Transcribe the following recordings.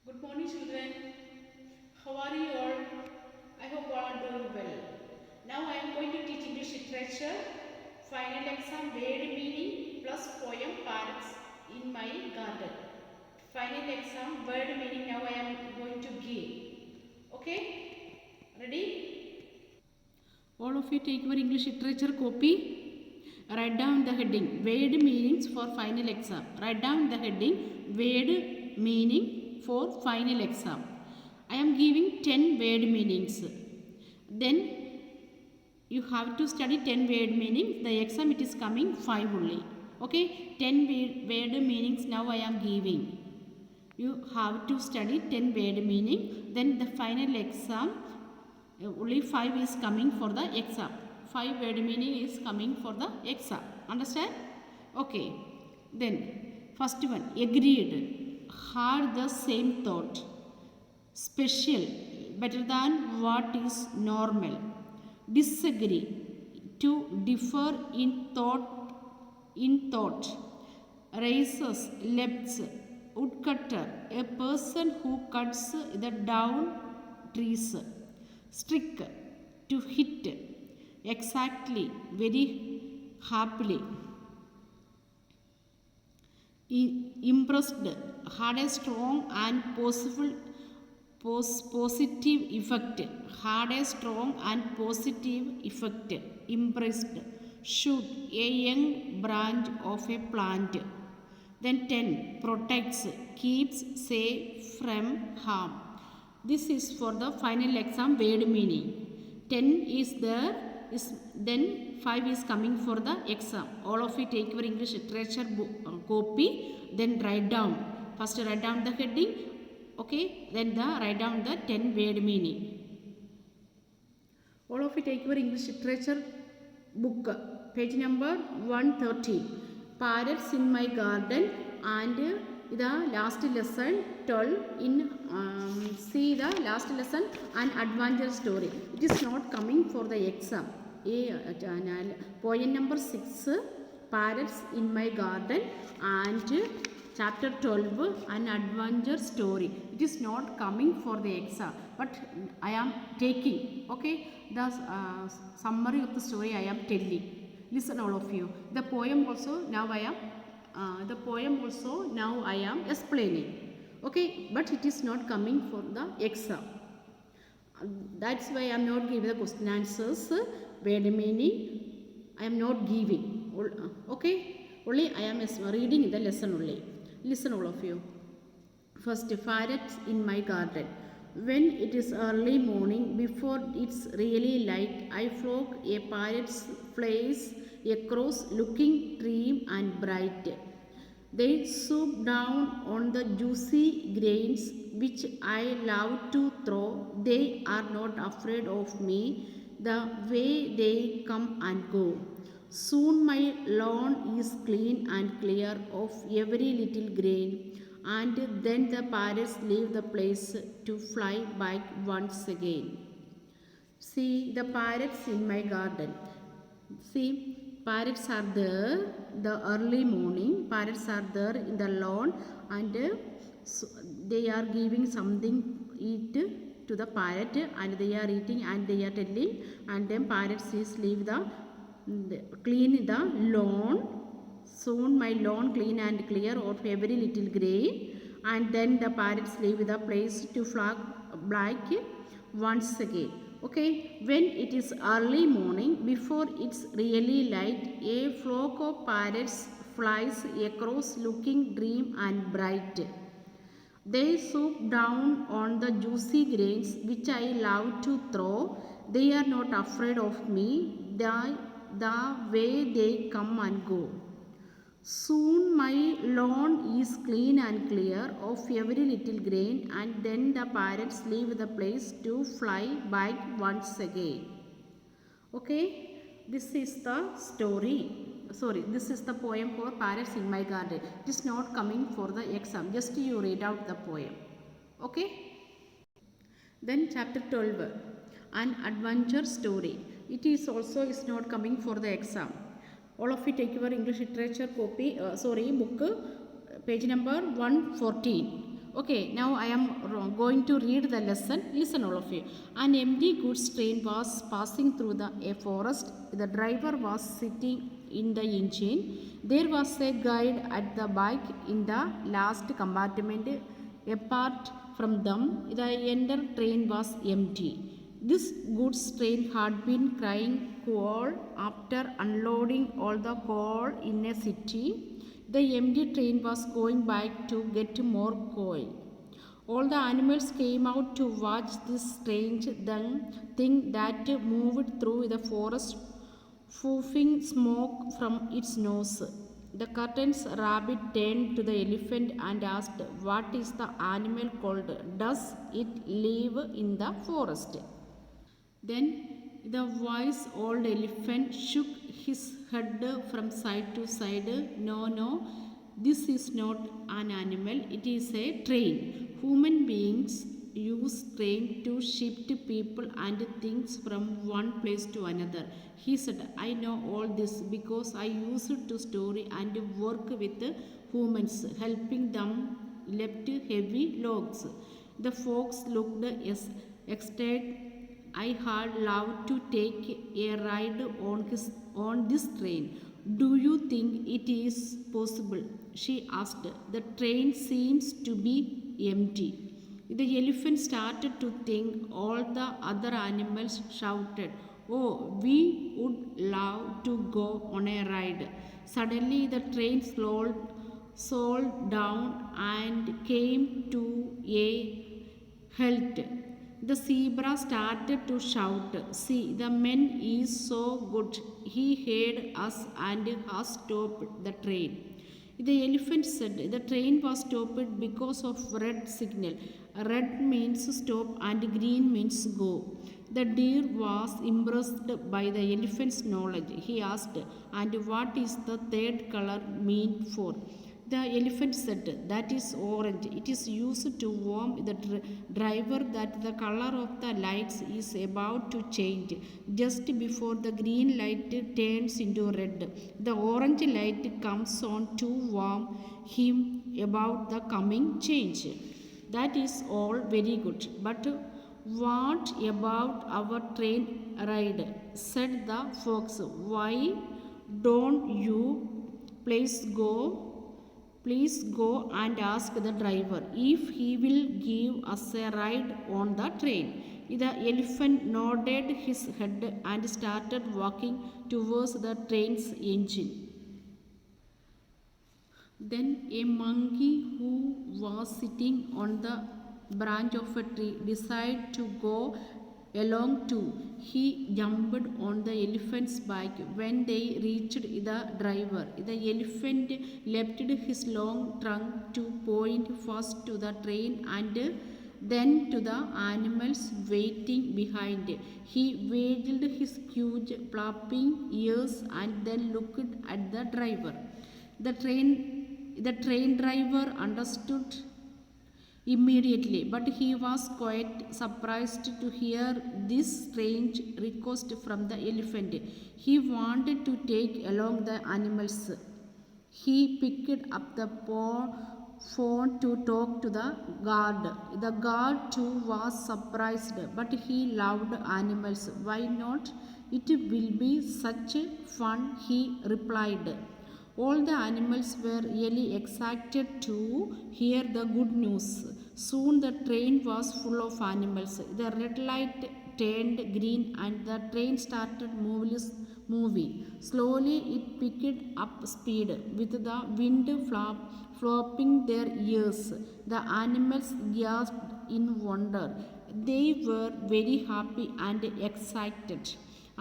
Good morning, children. How are you all? I hope all are doing well. Now I am going to teach English literature, final exam, word meaning plus poem parrots in my garden. Final exam, word meaning now I am going to give. Okay? Ready? All of you take your English literature copy. Write down the heading, word meanings for final exam. Write down the heading, word meaning for final exam. I am giving 10 word meanings. Then you have to study 10 word meanings. The exam it is coming 5 only. Okay, 10 word meanings now I am giving. You have to study 10 word meaning. Then the final exam only 5 is coming for the exam. 5 word meaning is coming for the exam. Understand? Okay. Then first one, agreed, had the same thought, special, better than what is normal, disagree, to differ in thought, raises, lefts, woodcutter, a person who cuts the down trees, strict, to hit, exactly, very happily, impressed, had a strong and positive effect, had a strong and positive effect, impressed, shoot, a young branch of a plant. Then 10, protects, keeps safe from harm. This is for the final exam word meaning. 10 is there, then 5 is coming for the exam. All of you take your English literature book, copy, then write down. First write down the heading, okay, then write down the 10 word meaning. All of you take your English literature book, page number 130. Parrots in my garden, and the last lesson 12 in see the last lesson, an adventure story. It is not coming for the exam. Poem number 6, parrots in my garden, and chapter 12, an adventure story. It is not coming for the exam, but I am taking, okay, the summary of the story I am telling. Listen all of you. The poem also now I am explaining. Okay, but it is not coming for the exam. That's why I am not giving the question answers, word meaning I am not giving. Okay, only I am reading the lesson only. Listen all of you. First, parrots in my garden. When it is early morning, before it's really light, I flock a parrot's flies across, looking trim and bright. They swoop down on the juicy grains which I love to throw. They are not afraid of me, the way they come and go. Soon my lawn is clean and clear of every little grain, and then the parrots leave the place to fly back once again. See the parrots in my garden. See, parrots are there, the early morning, parrots are there in the lawn, and so they are giving something eat to the parrot, and they are eating and they are telling, and then parrots is leave the clean the lawn. Soon my lawn clean and clear of every little grain, and then the parrots leave the place to fly back once again. Okay, when it is early morning, before it's really light, a flock of parrots flies across, looking trim and bright. They swoop down on the juicy grains which I love to throw. They are not afraid of me, the way they come and go. Soon my lawn is clean and clear of every little grain, and then the parrots leave the place to fly back once again. Okay, this is the story. Sorry, this is the poem for parrots in my garden. It is not coming for the exam. Just you read out the poem. Okay. Then chapter 12, an adventure story. It is also is not coming for the exam. All of you take your English literature copy, book, page number 114. Okay, now I am going to read the lesson. Listen, all of you. An empty goods train was passing through a forest. The driver was sitting in the engine. There was a guide at the back in the last compartment. Apart from them, the entire train was empty. This goods train had been crying coal after unloading all the coal in a city. The empty train was going back to get more coal. All the animals came out to watch this strange thing that moved through the forest, puffing smoke from its nose. The curtain's rabbit turned to the elephant and asked, "What is the animal called? Does it live in the forest?" Then the wise old elephant shook his head from side to side. No, no, this is not an animal, it is a train. Human beings use train to shift people and things from one place to another. He said, I know all this because I used to story and work with humans, helping them lift heavy logs. The folks looked ecstatic. I had loved to take a ride on this train. Do you think it is possible? She asked. The train seems to be empty. The elephant started to think. All the other animals shouted, "Oh, we would love to go on a ride." Suddenly, the train slowed down and came to a halt. The zebra started to shout, "See, the man is so good. He heard us and has stopped the train." The elephant said the train was stopped because of red signal. Red means stop and green means go. The deer was impressed by the elephant's knowledge. He asked, "And what is the third color mean for?" The elephant said, "That is orange. It is used to warn the driver that the color of the lights is about to change. Just before the green light turns into red, the orange light comes on to warn him about the coming change." That is all very good. But what about our train ride? Said the fox. Why don't you please go and ask the driver if he will give us a ride on the train. The elephant nodded his head and started walking towards the train's engine. Then a monkey who was sitting on the branch of a tree decided to go along too. He jumped on the elephant's back. When they reached the driver, the elephant lifted his long trunk to point first to the train and then to the animals waiting behind. He waggled his huge flapping ears and then looked at the driver. The train driver understood immediately, but he was quite surprised to hear this strange request from the elephant. He wanted to take along the animals. He picked up the phone to talk to the guard. The guard too was surprised, but he loved animals. Why not? It will be such fun, he replied. All the animals were really excited to hear the good news. Soon the train was full of animals. The red light turned green and the train started moving. Slowly it picked up speed with the wind flapping their ears. The animals gasped in wonder. They were very happy and excited.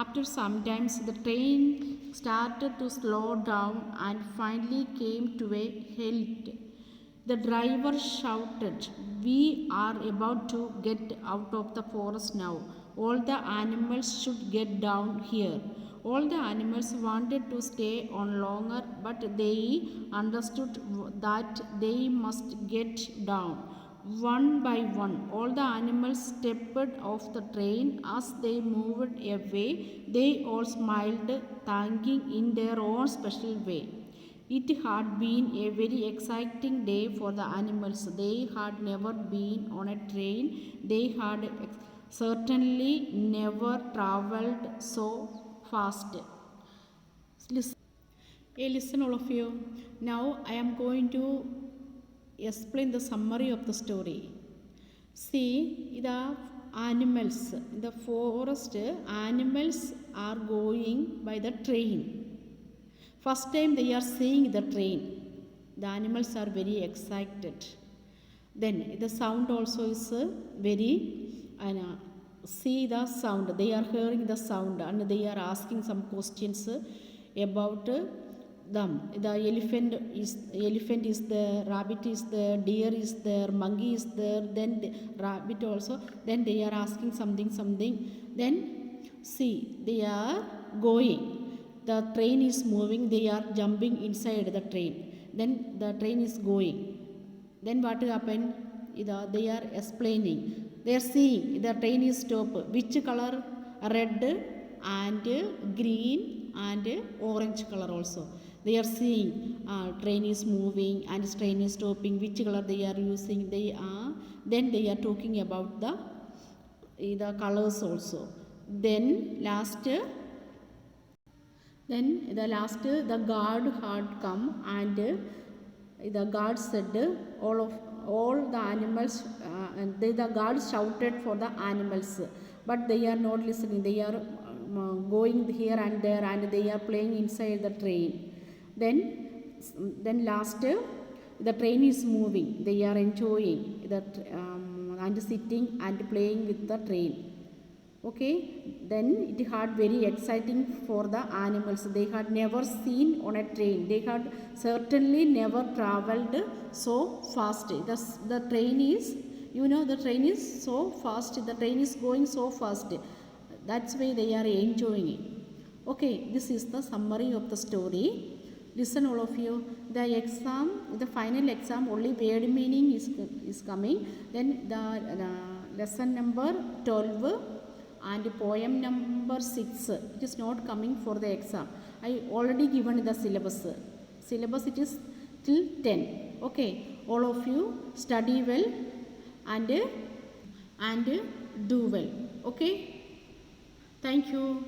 After some time, the train started to slow down and finally came to a halt. The driver shouted, "We are about to get out of the forest now. All the animals should get down here." All the animals wanted to stay on longer, but they understood that they must get down. One by one, all the animals stepped off the train. As they moved away, they all smiled, thanking in their own special way. It had been a very exciting day for the animals. They had never been on a train. They had certainly never traveled so fast. Listen, listen all of you. Now I am going to explain the summary of the story. See, the animals in the forest, animals are going by the train. First time they are seeing the train. The animals are very excited. Then the sound also is very, see the sound. They are hearing the sound and they are asking some questions about them. The elephant is there, rabbit is there, deer is there, monkey is there, then the rabbit also. Then they are asking something. Then see, they are going. The train is moving, they are jumping inside the train. Then the train is going. Then what happened? They are explaining. They are seeing the train is stopped. Which color? Red and green and orange color also. They are seeing train is moving and train is stopping. Which color they are using? Then they are talking about the colors also. Then the guard had come and the guard said all the animals, the guard shouted for the animals, but they are not listening. They are going here and there and they are playing inside the train. Then the train is moving. They are enjoying and sitting and playing with the train. Okay, then it had very exciting for the animals. They had never seen on a train. They had certainly never traveled so fast. The train is, the train is so fast. The train is going so fast. That's why they are enjoying it. Okay, this is the summary of the story. Listen all of you. The final exam, only word meaning is coming. Then the lesson number 12 and poem number 6, it is not coming for the exam. I already given the syllabus. It is till 10. Okay, all of you study well and do well. Okay, thank you.